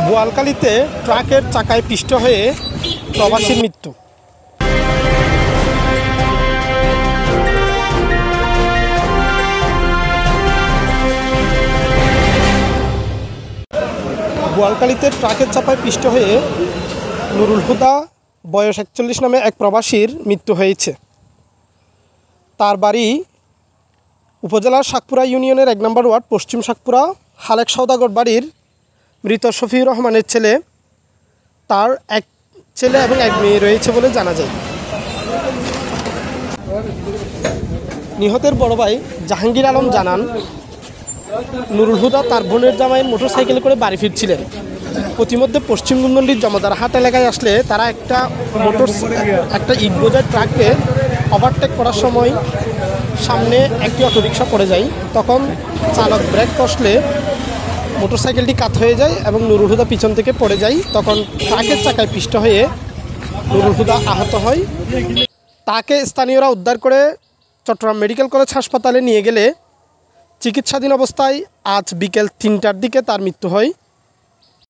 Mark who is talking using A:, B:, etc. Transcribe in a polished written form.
A: বোয়ালখালীতে ট্রাকের চাকায় পিষ্ট হয়ে প্রবাসীর মৃত্যু। বোয়ালখালীতে ট্রাকের চাপায় পিষ্ট হয়ে নুরুল হুদা বয়স 41 নামে এক প্রবাসীর মৃত্যু হয়েছে। তার বাড়ি উপজেলার শাকপুরা ইউনিয়নের 1 নম্বর ওয়ার্ড পশ্চিম শাকপুরা হালেক সওদাগর বাড়ির মৃত শফিউর রহমানের ছেলে। তার এক ছেলে এবং এক মেয়ে রয়েছে বলে জানা যায়। নিহতের বড় ভাই জাহাঙ্গীর আলম জানান, নুরুল হুদা তার বোনের জামাইয়ের মোটরসাইকেলে করে বাড়ি ফিরছিলেন। প্রতিমধ্যে পশ্চিম গুন্দন্ডির জমাদার হাট এলাকায় আসলে তারা একটা ইট বোঝার ট্রাককে ওভারটেক করার সময় সামনে একটি অটোরিকশা পড়ে যায়। তখন চালক ব্রেক কষলে মোটরসাইকেলটি কাত হয়ে যায় এবং নুরুল হুদা পিছন থেকে পড়ে যায়। তখন ট্রাকের চাকায় পিষ্ট হয়ে নুরুল হুদা আহত হয়। তাকে স্থানীয়রা উদ্ধার করে চট্টগ্রাম মেডিকেল কলেজ হাসপাতালে নিয়ে গেলে চিকিৎসাধীন অবস্থায় আজ বিকেল 3টার দিকে তার মৃত্যু হয়।